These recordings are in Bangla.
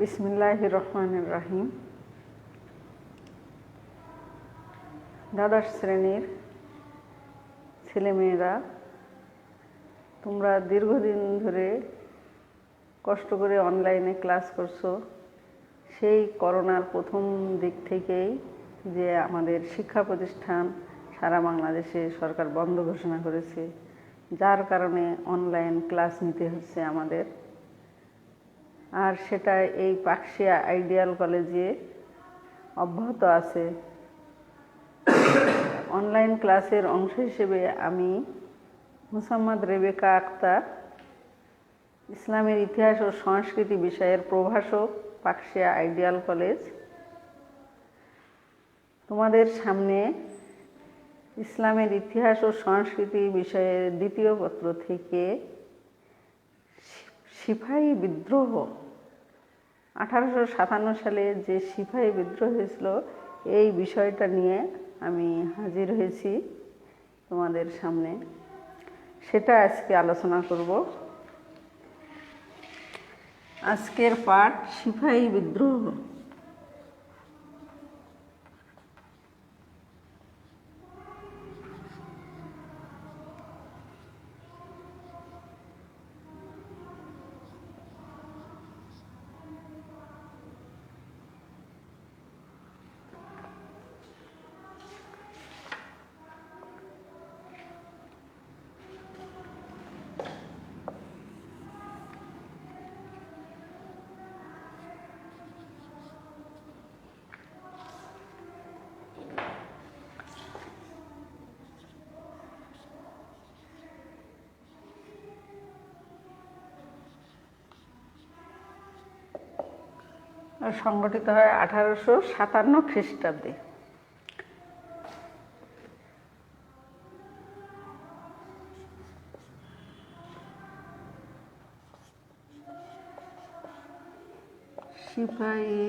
বিসমিল্লাহির রহমানির রহিম। দ্বাদশ শ্রেণীর ছেলেমেয়েরা, তোমরা দীর্ঘদিন ধরে কষ্ট করে অনলাইনে ক্লাস করছো। সেই করোনার প্রথম দিক থেকেই যে আমাদের শিক্ষা প্রতিষ্ঠান সারা বাংলাদেশে সরকার বন্ধ ঘোষণা করেছে, যার কারণে অনলাইন ক্লাস নিতে হচ্ছে আমাদের। আর সেটা এই পাকশিয়া আইডিয়াল কলেজে অব্যাহত আছে। অনলাইন ক্লাসের অংশ হিসেবে আমি মোসাম্মদ রেবেকা আক্তার, ইসলামের ইতিহাস ও সংস্কৃতি বিষয়ের প্রভাষক, পাকশিয়া আইডিয়াল কলেজ, তোমাদের সামনে ইসলামের ইতিহাস ও সংস্কৃতি বিষয়ের দ্বিতীয় পত্র থেকে সিপাহী বিদ্রোহ, 1857 সালে যে সিপাহী বিদ্রোহ হয়েছিল, এই বিষয়টা নিয়ে আমি হাজির হয়েছি তোমাদের সামনে। সেটা আজকে আলোচনা করব। আজকের পাঠ সিপাহী বিদ্রোহ। সংগঠিত হয় 1857 খ্রিস্টাব্দে। সিপাহী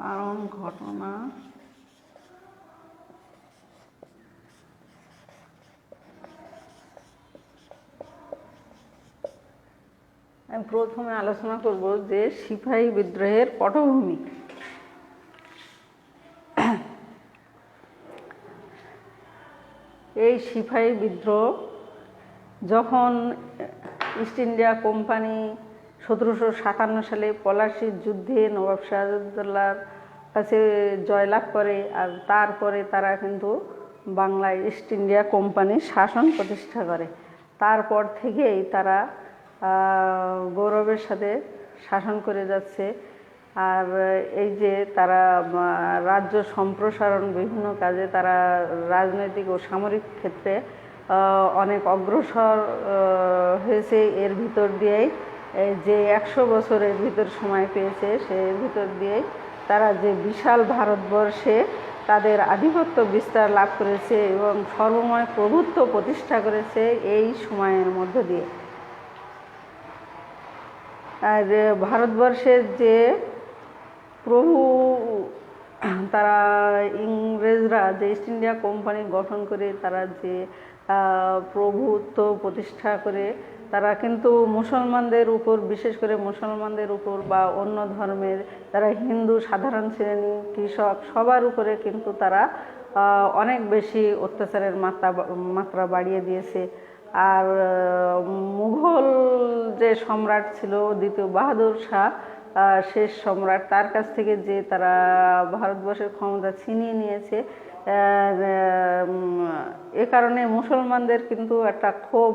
কারণ ঘটনা আমি প্রথমে আলোচনা করব যে সিপাহী বিদ্রোহের পটভূমি। এই সিপাহী বিদ্রোহ যখন ইস্ট ইন্ডিয়া কোম্পানি 1757 সালে পলাশীর যুদ্ধে নবাব সিরাজউদ্দৌলার কাছে জয়লাভ করে, আর তারপরে তারা কিন্তু বাংলায় ইস্ট ইন্ডিয়া কোম্পানির শাসন প্রতিষ্ঠা করে। তারপর থেকেই তারা গৌরবের সাথে শাসন করে যাচ্ছে। আর এই যে তারা রাজ্য সম্প্রসারণ, বিভিন্ন কাজে তারা রাজনৈতিক ও সামরিক ক্ষেত্রে অনেক অগ্রসর হয়েছে। এর ভিতর দিয়েই যে 100 বছরের ভিতর সময় পেয়েছে, সের ভিতর দিয়েই তারা যে বিশাল ভারতবর্ষে তাদের আধিপত্য বিস্তার লাভ করেছে এবং সর্বময় প্রভুত্ব প্রতিষ্ঠা করেছে এই সময়ের মধ্য দিয়ে। আর ভারতবর্ষের যে প্রভু, তারা ইংরেজরা যে ইস্ট ইন্ডিয়া কোম্পানি গঠন করে তারা যে প্রভুত্ব প্রতিষ্ঠা করে, তারা কিন্তু মুসলমানদের উপর, বিশেষ করে মুসলমানদের উপর বা অন্য ধর্মের যারা হিন্দু সাধারণ শ্রেণী, কৃষক, সবার উপরে কিন্তু তারা অনেক বেশি অত্যাচারের মাত্রা বাড়িয়ে দিয়েছে। আর মুঘল যে সম্রাট ছিল দ্বিতীয় বাহাদুর শাহ, শেষ সম্রাট, তার কাছ থেকে যে তারা ভারতবর্ষের ক্ষমতা ছিনিয়ে নিয়েছে, এ কারণে মুসলমানদের কিন্তু একটা ক্ষোভ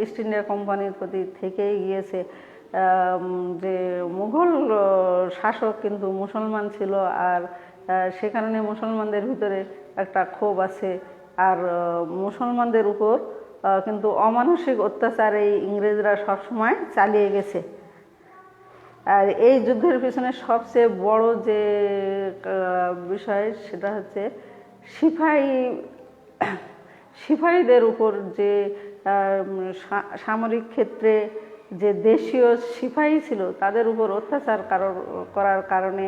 ইস্ট ইন্ডিয়া কোম্পানির প্রতি থেকেই গিয়েছে। যে মুঘল শাসক কিন্তু মুসলমান ছিল, আর সে কারণে মুসলমানদের ভিতরে একটা ক্ষোভ আছে। আর মুসলমানদের উপর কিন্তু অমানসিক অত্যাচার এই ইংরেজরা সবসময় চালিয়ে গেছে। আর এই যুদ্ধের পিছনে সবচেয়ে বড় যে বিষয়, সেটা হচ্ছে সিপাহীদের উপর যে সামরিক ক্ষেত্রে যে দেশীয় সিপাহী ছিল তাদের উপর অত্যাচার করার কারণে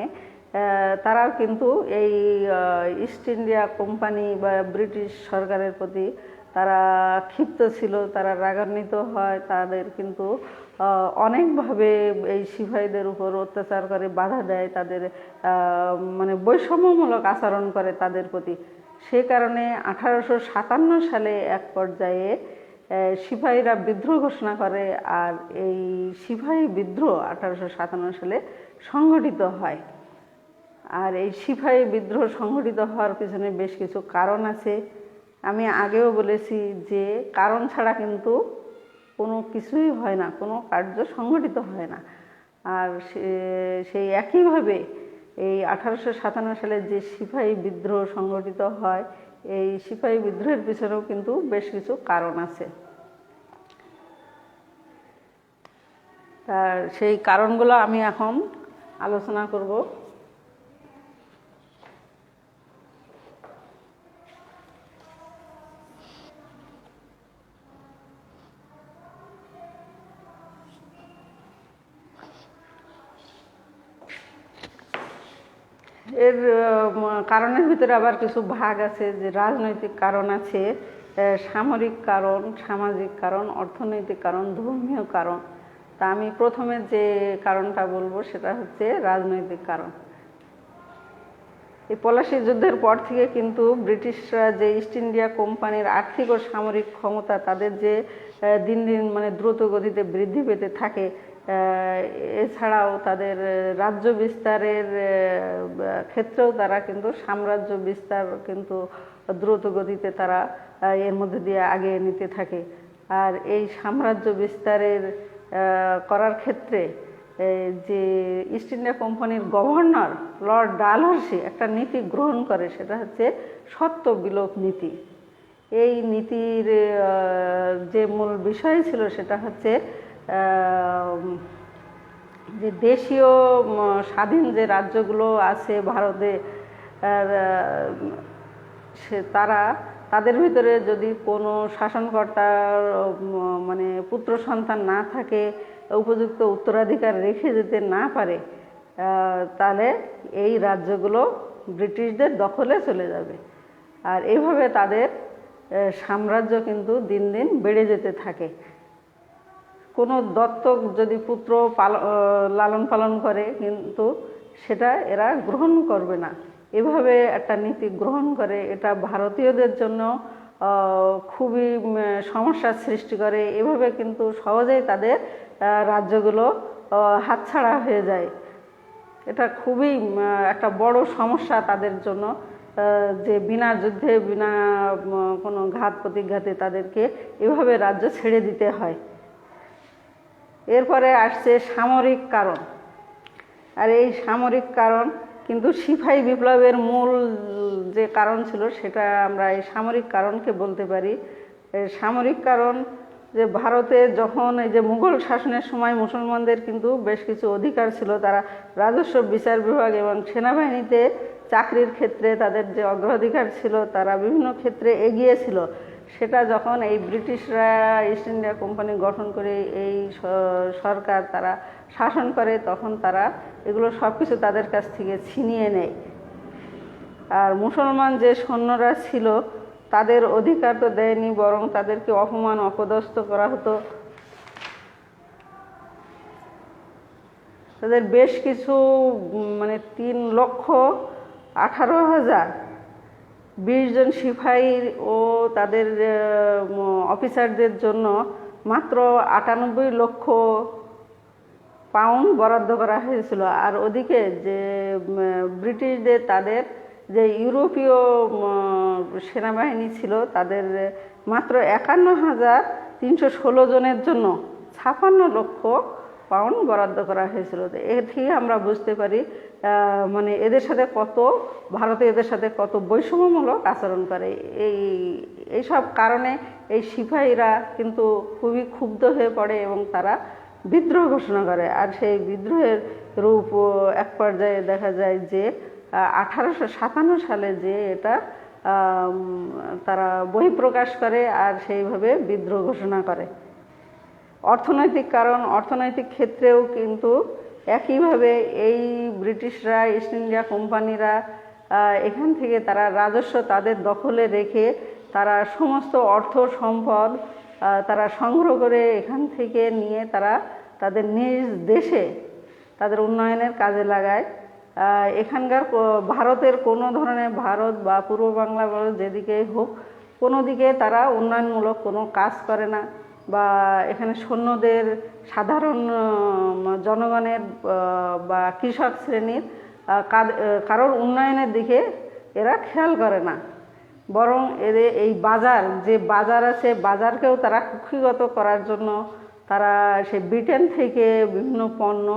তারাও কিন্তু এই ইস্ট ইন্ডিয়া কোম্পানি বা ব্রিটিশ সরকারের প্রতি তারা ক্ষিপ্ত ছিল, তারা রাগান্বিত হয়। তাদের কিন্তু অনেকভাবে এই সিপাহীদের উপর অত্যাচার করে, বাধা দেয়, তাদের মানে বৈষম্যমূলক আচরণ করে তাদের প্রতি। সে কারণে 1857 সালে এক পর্যায়ে সিপাহীরা বিদ্রোহ ঘোষণা করে, আর এই সিপাহী বিদ্রোহ 1857 সালে সংগঠিত হয়। আর এই সিপাহী বিদ্রোহ সংগঠিত হওয়ার পিছনে বেশ কিছু কারণ আছে। আমি আগেও বলেছি যে কারণ ছাড়া কিন্তু কোনো কিছুই হয় না, কোনো কার্য সংগঠিত হয় না। আর সেই একইভাবে এই 1857 সালে যে সিপাহী বিদ্রোহ সংগঠিত হয়, এই সিপাহী বিদ্রোহের পিছনেও কিন্তু বেশ কিছু কারণ আছে। তার সেই কারণগুলো আমি এখন আলোচনা করব। এর কারণের ভিতরে আবার কিছু ভাগ আছে, যে রাজনৈতিক কারণ আছে, সামরিক কারণ, সামাজিক কারণ, অর্থনৈতিক কারণ, ধর্মীয় কারণ। তা আমি প্রথমে যে কারণটা বলবো সেটা হচ্ছে রাজনৈতিক কারণ। এই পলাশী যুদ্ধের পর থেকে কিন্তু ব্রিটিশরা যে ইস্ট ইন্ডিয়া কোম্পানির আর্থিক ও সামরিক ক্ষমতা তাদের যে দিন দিন মানে দ্রুত গতিতে বৃদ্ধি পেতে থাকে, এছাড়াও তাদের রাজ্য বিস্তারের ক্ষেত্রেও তারা কিন্তু সাম্রাজ্য বিস্তার কিন্তু দ্রুত গতিতে তারা এর মধ্যে দিয়ে আগিয়ে নিতে থাকে। আর এই সাম্রাজ্য বিস্তারের করার ক্ষেত্রে যে ইস্ট ইন্ডিয়া কোম্পানির গভর্নর লর্ড ডালহৌসি একটা নীতি গ্রহণ করে, সেটা হচ্ছে সত্ত্ব বিলোপ নীতি। এই নীতির যে মূল বিষয় ছিল সেটা হচ্ছে যে দেশীয় স্বাধীন যে রাজ্যগুলো আছে ভারতে, তাদের ভিতরে যদি কোনো শাসনকর্তার মানে পুত্র সন্তান না থাকে, উপযুক্ত উত্তরাধিকার রেখে যেতে না পারে, তাহলে এই রাজ্যগুলো ব্রিটিশদের দখলে চলে যাবে। আর এইভাবে তাদের সাম্রাজ্য কিন্তু দিন দিন বেড়ে যেতে থাকে। কোনো দত্তক যদি পুত্র লালন পালন করে, কিন্তু সেটা এরা গ্রহণ করবে না। এভাবে একটা নীতি গ্রহণ করে। এটা ভারতীয়দের জন্য খুবই সমস্যার সৃষ্টি করে। এভাবে কিন্তু সহজেই তাদের রাজ্যগুলো হাতছাড়া হয়ে যায়। এটা খুবই একটা বড় সমস্যা তাদের জন্য, যে বিনা যুদ্ধে, বিনা কোনো ঘাত প্রতিঘাতে তাদেরকে এভাবে রাজ্য ছেড়ে দিতে হয়। এরপরে আসছে সামরিক কারণ। আর এই সামরিক কারণ কিন্তু সিপাহী বিপ্লবের মূল যে কারণ ছিল সেটা আমরা এই সামরিক কারণকে বলতে পারি। সামরিক কারণ যে ভারতে যখন এই যে মুঘল শাসনের সময় মুসলমানদের কিন্তু বেশ কিছু অধিকার ছিল, তারা রাজস্ব, বিচার বিভাগ এবং সেনাবাহিনীতে চাকরির ক্ষেত্রে তাদের যে অগ্রাধিকার ছিল, তারা বিভিন্ন ক্ষেত্রে এগিয়ে ছিল। সেটা যখন এই ব্রিটিশরা ইস্ট ইন্ডিয়া কোম্পানি গঠন করে এই সরকার তারা শাসন করে, তখন তারা এগুলো সব কিছু তাদের কাছ থেকে ছিনিয়ে নেয়। আর মুসলমান যে সৈন্যরা ছিল তাদের অধিকার তো দেয়নি, বরং তাদেরকে অপমান, অপদস্থ করা হতো। তাদের বেশ কিছু মানে 3,18,000 20 জন সিপাহী ও তাদের অফিসারদের জন্য মাত্র 98 লক্ষ পাউন্ড বরাদ্দ করা হয়েছিল। আর ওদিকে যে ব্রিটিশদের তাদের যে ইউরোপীয় সেনাবাহিনী ছিল, তাদের মাত্র 51,316 জনের জন্য 56 লক্ষ পাউন্ড বরাদ্দ করা হয়েছিল। এর থেকে আমরা বুঝতে পারি মানে এদের সাথে ভারতে এদের সাথে কত বৈষম্যমূলক আচরণ করে। এইসব কারণে এই সিপাহীরা কিন্তু খুবই ক্ষুব্ধ হয়ে পড়ে এবং তারা বিদ্রোহ ঘোষণা করে। আর সেই বিদ্রোহের রূপ এক পর্যায়ে দেখা যায় যে 1857 সালে যে এটা তারা বহিঃপ্রকাশ করে আর সেইভাবে বিদ্রোহ ঘোষণা করে। অর্থনৈতিক কারণ, অর্থনৈতিক ক্ষেত্রেও কিন্তু একইভাবে এই ব্রিটিশরা, ইস্ট ইন্ডিয়া কোম্পানিরা এখান থেকে তারা রাজস্ব তাদের দখলে রেখে তারা সমস্ত অর্থ সম্পদ তারা সংগ্রহ করে এখান থেকে নিয়ে তারা তাদের নিজ দেশে তাদের উন্নয়নের কাজে লাগায়। এখানকার ভারতের কোনো ধরনের, ভারত বা পূর্ব বাংলা বলো যেদিকেই হোক, কোনো দিকে তারা উন্নয়নমূলক কোনো কাজ করে না, বা এখানে সৈন্যদের, সাধারণ জনগণের বা কৃষক শ্রেণীর কারোর উন্নয়নের দিকে এরা খেয়াল করে না। বরং এদের এই বাজার, যে বাজার আছে, বাজারকেও তারা কুক্ষিগত করার জন্য তারা সে ব্রিটেন থেকে বিভিন্ন পণ্য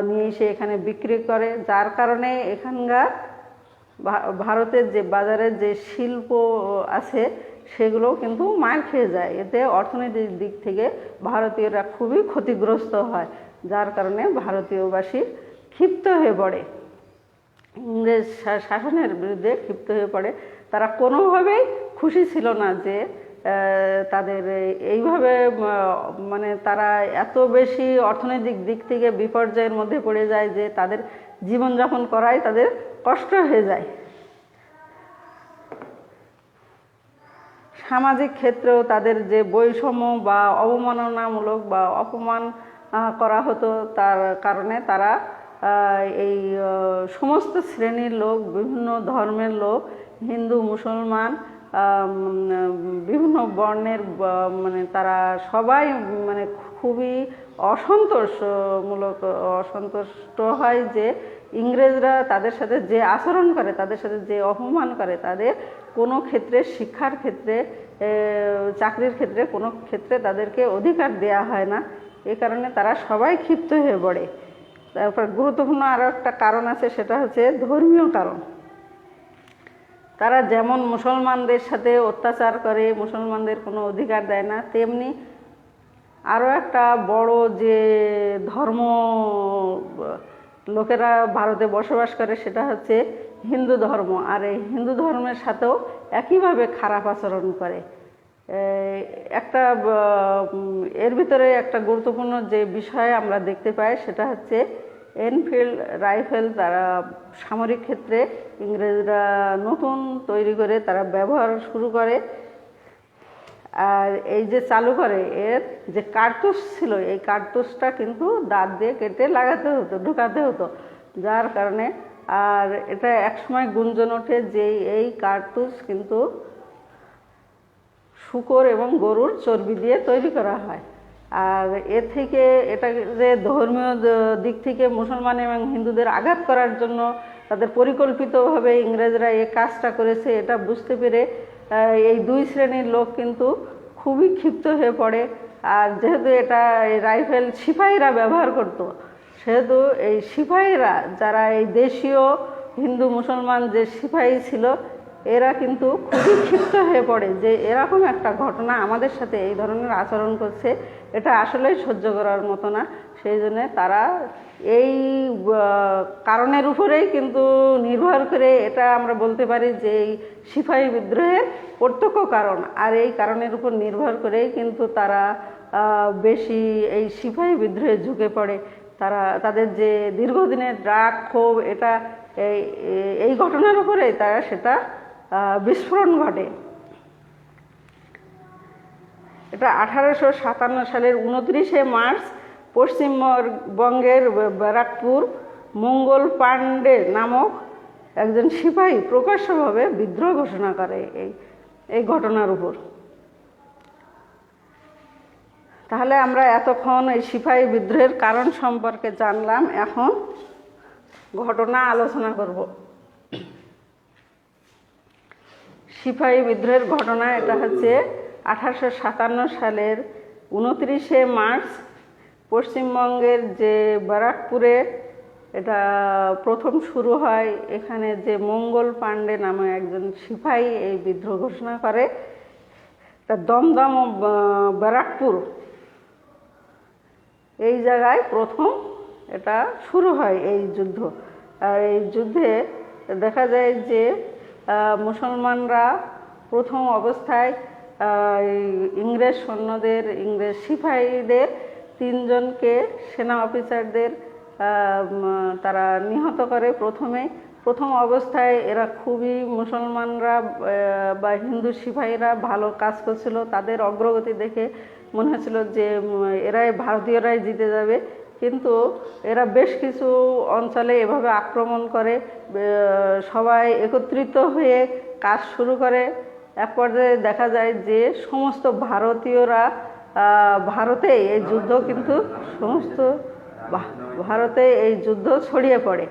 নিয়ে এসে এখানে বিক্রি করে, যার কারণে এখানকার ভারতের যে বাজারের যে শিল্প আছে সেগুলোও কিন্তু মার খেয়ে যায়। এতে অর্থনৈতিক দিক থেকে ভারতীয়রা খুবই ক্ষতিগ্রস্ত হয়, যার কারণে ভারতীয়বাসী ক্ষিপ্ত হয়ে পড়ে, ইংরেজ শাসনের বিরুদ্ধে ক্ষিপ্ত হয়ে পড়ে। তারা কোনোভাবেই খুশি ছিল না যে তাদের এইভাবে মানে তারা এত বেশি অর্থনৈতিক দিক থেকে বিপর্যয়ের মধ্যে পড়ে যায় যে তাদের জীবনযাপন করাই তাদের কষ্ট হয়ে যায়। সামাজিক ক্ষেত্রেও তাদের যে বৈষম্য বা অবমাননামূলক বা অপমান করা হতো, তার কারণে তারা এই সমস্ত শ্রেণীর লোক, বিভিন্ন ধর্মের লোক, হিন্দু, মুসলমান, বিভিন্ন বর্ণের মানে তারা সবাই মানে খুবই অসন্তুষ্ট হয় যে ইংরেজরা তাদের সাথে যে আচরণ করে, তাদের সাথে যে অপমান করে, তাদের কোনো ক্ষেত্রে, শিক্ষার ক্ষেত্রে, চাকরির ক্ষেত্রে, কোনো ক্ষেত্রে তাদেরকে অধিকার দেয়া হয় না। এই কারণে তারা সবাই ক্ষিপ্ত হয়ে পড়ে। তারপর গুরুত্বপূর্ণ আরও একটা কারণ আছে, সেটা হচ্ছে ধর্মীয় কারণ। তারা যেমন মুসলমানদের সাথে অত্যাচার করে, মুসলমানদের কোনো অধিকার দেয় না, তেমনি আরও একটা বড় যে ধর্ম লোকেরা ভারতে বসবাস করে সেটা হচ্ছে হিন্দু ধর্ম। আর এই হিন্দু ধর্মের সাথেও একইভাবে খারাপ আচরণ করে। এর ভিতরে একটা গুরুত্বপূর্ণ যে বিষয় আমরা দেখতে পাই সেটা হচ্ছে এনফিল্ড রাইফেল। তারা সামরিক ক্ষেত্রে ইংরেজরা নতুন তৈরি করে তারা ব্যবহার শুরু করে। আর এই যে চালু করে, এর যে কার্তুজ ছিল, এই কার্তুজটা কিন্তু দাঁত দিয়ে কেটে লাগাতে হতো, ঢুকাতে হতো, যার কারণে আর এটা একসময় গুঞ্জন ওঠে যে এই কার্তুজ কিন্তু শূকর এবং গরুর চর্বি দিয়ে তৈরি করা হয়। আর এর থেকে এটা যে ধর্মীয় দিক থেকে মুসলমান এবং হিন্দুদের আঘাত করার জন্য তাদের পরিকল্পিতভাবে ইংরেজরা এই কাজটা করেছে, এটা বুঝতে পেরে এই দুই শ্রেণীর লোক কিন্তু খুবই ক্ষিপ্ত হয়ে পড়ে। আর যেহেতু এটা এই রাইফেল সিপাহীরা ব্যবহার করত, সেহেতু এই সিপাহীরা, যারা এই দেশীয় হিন্দু মুসলমান যে সিপাহী ছিল, এরা কিন্তু খুবই ক্ষিপ্ত হয়ে পড়ে যে এরকম একটা ঘটনা আমাদের সাথে এই ধরনের আচরণ করছে, এটা আসলেই সহ্য করার মতো না। সেই জন্যে তারা এই কারণের উপরেই কিন্তু নির্ভর করে এটা আমরা বলতে পারি যে এই সিপাহী বিদ্রোহের প্রত্যক্ষ কারণ। আর এই কারণের উপর নির্ভর করেই কিন্তু তারা বেশি এই সিপাহী বিদ্রোহে ঝুঁকে পড়ে। তারা তাদের যে দীর্ঘদিনের রাগ, ক্ষোভ, এটা এই ঘটনার উপরেই তারা সেটা বিস্ফোরণ ঘটে। এটা 1857 সালের 29শে মার্চ পশ্চিমবঙ্গের ব্যারাকপুর মঙ্গল পাণ্ডে নামক একজন সিপাহী প্রকাশ্যভাবে বিদ্রোহ ঘোষণা করে এই ঘটনার উপর। তাহলে আমরা এতক্ষণ এই সিপাহী বিদ্রোহের কারণ সম্পর্কে জানলাম, এখন ঘটনা আলোচনা করব। সিপাহী বিদ্রোহের ঘটনা এটা হচ্ছে 1857 সালের 29শে মার্চ পশ্চিমবঙ্গের যে ব্যারাকপুরে এটা প্রথম শুরু হয়। এখানে যে মঙ্গল পাণ্ডে নামে একজন সিপাহী এই বিদ্রোহ ঘোষণা করে। এটা দমদম ও ব্যারাকপুর এই জায়গায় প্রথম এটা শুরু হয় এই যুদ্ধ। আর এই যুদ্ধে দেখা যায় যে মুসলমানরা প্রথম অবস্থায় ইংরেজ সৈন্যদের, ইংরেজ সিপাহীদের 3 জনকে, সেনা অফিসারদের তারা নিহত করে। প্রথম অবস্থায় এরা খুবই, মুসলমানরা বা হিন্দু সিপাহীরা ভালো কাজ করছিল। তাদের অগ্রগতি দেখে মনে হচ্ছিল যে ভারতীয়রাই জিতে যাবে, কিন্তু এরা বেশ কিছু অঞ্চলে এভাবে আক্রমণ করে, সবাই একত্রিত হয়ে কাজ শুরু করে। এক পর্যায়ে দেখা যায় যে সমস্ত ভারতীয়রা ভারতে এই যুদ্ধ কিন্তু ভারতে এই যুদ্ধ ছড়িয়ে পড়ে,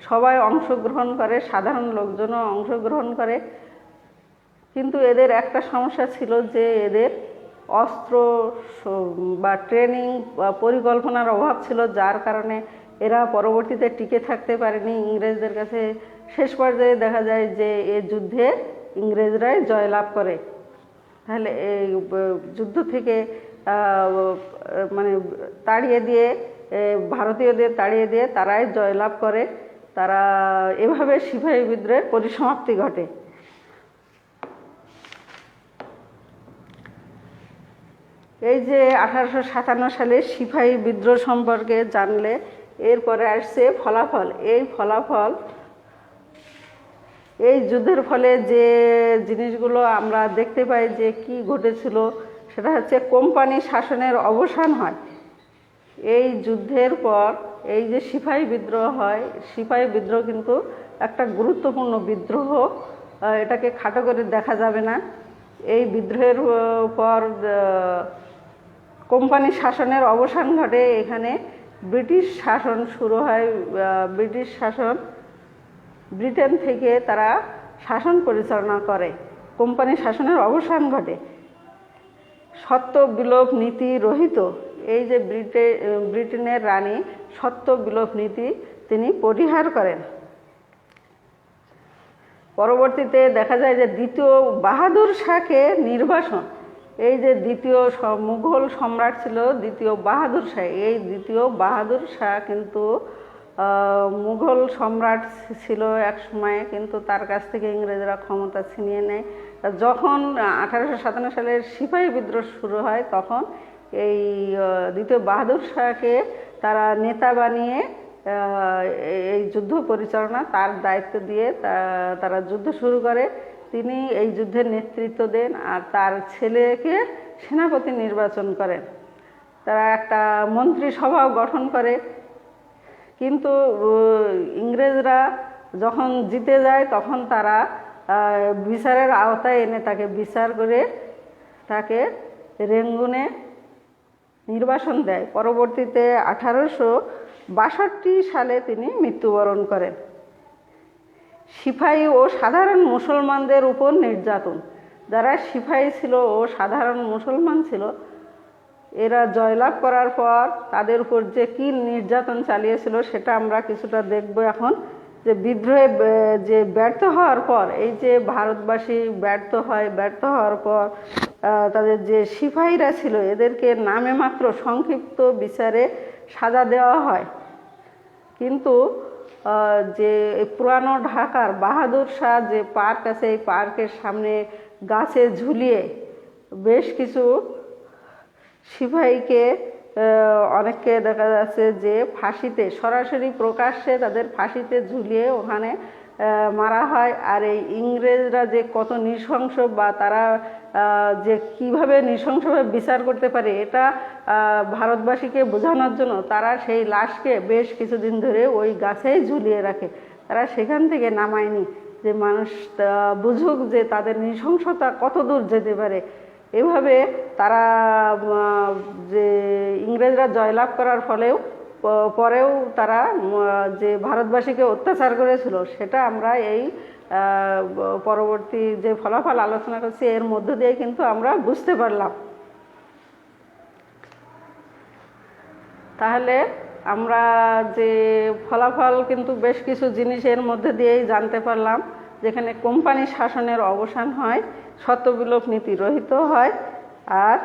সবাই অংশগ্রহণ করে, সাধারণ লোকজনও অংশগ্রহণ করে। কিন্তু এদের একটা সমস্যা ছিল যে এদের অস্ত্র বা ট্রেনিং বা পরিকল্পনার অভাব ছিল, যার কারণে এরা পরবর্তীতে টিকে থাকতে পারেনি ইংরেজদের কাছে। শেষ পর্যায়ে দেখা যায় যে এই যুদ্ধে ইংরেজরাই জয়লাভ করে। তাহলে এই যুদ্ধ থেকে মানে তাড়িয়ে দিয়ে, ভারতীয়দের তাড়িয়ে দিয়ে তারাই জয়লাভ করে। তারা এভাবে সিপাহী বিদ্রোহের পরিসমাপ্তি ঘটে। এই যে 1857 সালে সিপাহী বিদ্রোহ সম্পর্কে জানলে এরপরে আসছে ফলাফল। এই যুদ্ধের ফলে যে জিনিসগুলো আমরা দেখতে পাই যে কি ঘটেছিল, সেটা হচ্ছে কোম্পানি শাসনের অবসান হয়। এই যুদ্ধের পর এই যে সিপাহী বিদ্রোহ হয়, সিপাহী বিদ্রোহ কিন্তু একটা গুরুত্বপূর্ণ বিদ্রোহ, এটাকে খাটো করে দেখা যাবে না। এই বিদ্রোহের পর কোম্পানি শাসনের অবসান ঘটে। এখানে ব্রিটিশ শাসন শুরু হয়। ব্রিটিশ শাসন, ব্রিটেন থেকে তারা শাসন পরিচালনা করে। কোম্পানি শাসনের অবসান ঘটে। সত্য বিলোপ নীতি রহিত, এই যে ব্রিটেনের রানী সত্য বিলোপ নীতি তিনি পরিহার করেন। পরবর্তীতে দেখা যায় যে দ্বিতীয় বাহাদুর শাহকে নির্বাসন। এই যে দ্বিতীয় মুঘল সম্রাট ছিল দ্বিতীয় বাহাদুর শাহ, এই দ্বিতীয় বাহাদুর শাহ কিন্তু মুঘল সম্রাট ছিল এক সময়ে, কিন্তু তার কাছ থেকে ইংরেজরা ক্ষমতা ছিনিয়ে নেয়। যখন 1857 সালের সিপাহী বিদ্রোহ শুরু হয়, তখন এই দ্বিতীয় বাহাদুর শাহকে তারা নেতা বানিয়ে এই যুদ্ধ পরিচালনা তার দায়িত্ব দিয়ে তারা যুদ্ধ শুরু করে। তিনি এই যুদ্ধের নেতৃত্ব দেন আর তার ছেলেকে সেনাপতি নির্বাচন করেন। তারা একটা মন্ত্রিসভাও গঠন করে। কিন্তু ইংরেজরা যখন জিতে যায় তখন তারা বিচারের আওতায় এনে তাকে বিচার করে তাকে রেঙ্গুনে নির্বাসন দেয়। পরবর্তীতে 1862 সালে তিনি মৃত্যুবরণ করেন। সিপাহী ও সাধারণ মুসলমানদের উপর নির্যাতন, যারা সিপাহী ছিল ও সাধারণ মুসলমান ছিল, এরা জয়লাভ করার পর তাদের উপর যে কি নির্যাতন চালিয়েছিল সেটা আমরা কিছুটা দেখব এখন। যে বিদ্রোহে যে ব্যর্থ হওয়ার পর, এই যে ভারতবাসী ব্যর্থ হওয়ার পর তাদের যে সিপাহীরা ছিল এদেরকে নামে মাত্র সংক্ষিপ্ত বিচারে সাজা দেওয়া হয়। কিন্তু যে পুরানো ঢাকার বাহাদুর শাহ যে পার্ক আছে, এই পার্কের সামনে গাছে ঝুলিয়ে বেশ কিছু সিপাহীকে, অনেককে দেখা যাচ্ছে যে ফাঁসিতে, সরাসরি প্রকাশ্যে তাদের ফাঁসিতে ঝুলিয়ে ওখানে মারা হয়। আর এই ইংরেজরা যে কত নৃশংস, বা তারা যে কিভাবে নৃশংসভাবে বিচার করতে পারে, এটা ভারতবাসীকে বোঝানোর জন্য তারা সেই লাশকে বেশ কিছুদিন ধরে ওই গাছেই ঝুলিয়ে রাখে। তারা সেখান থেকে নামায়নি, যে মানুষ বুঝুক যে তাদের নৃশংসতা কত দূর যেতে পারে। এভাবে তারা যে ইংরেজরা জয়লাভ করার পরেও তারা যে ভারতবাসীকে অত্যাচার করেছিল, সেটা আমরা এই পরবর্তী যে ফলাফল আলোচনা করছি এর মধ্য দিয়ে কিন্তু আমরা বুঝতে পারলাম। তাহলে আমরা যে ফলাফল কিন্তু বেশ কিছু জিনিসের মধ্যে দিয়েই জানতে পারলাম, যেখানে কোম্পানি শাসনের অবসান হয়, সত্যবিলোপ নীতি রহিত হয়, আর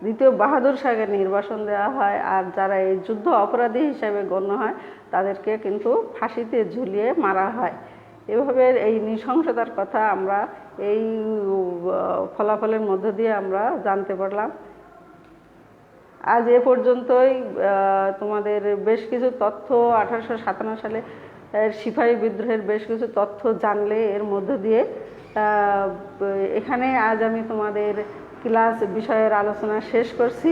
দ্বিতীয় বাহাদুর শাহকে নির্বাসন দেওয়া হয়, আর যারা এই যুদ্ধ অপরাধী হিসেবে গণ্য হয় তাদেরকে কিন্তু ফাঁসিতে ঝুলিয়ে মারা হয়। এভাবে এই নৃশংসতার কথা আমরা এই ফলাফলের মধ্য দিয়ে আমরা জানতে পারলাম। আজ এ পর্যন্তই। তোমাদের বেশ কিছু তথ্য 1857 সালে সিপাহী বিদ্রোহের বেশ কিছু তথ্য জানলে এর মধ্য দিয়ে। এখানে আজ আমি তোমাদের ক্লাস বিষয়ের আলোচনা শেষ করছি।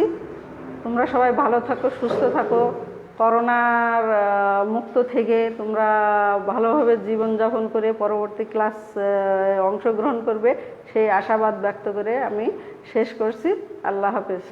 তোমরা সবাই ভালো থাকো, সুস্থ থাকো, করোনার মুক্ত থেকে তোমরা ভালোভাবে জীবনযাপন করে পরবর্তী ক্লাস অংশগ্রহণ করবে সেই আশাবাদ ব্যক্ত করে আমি শেষ করছি। আল্লাহ হাফেজ।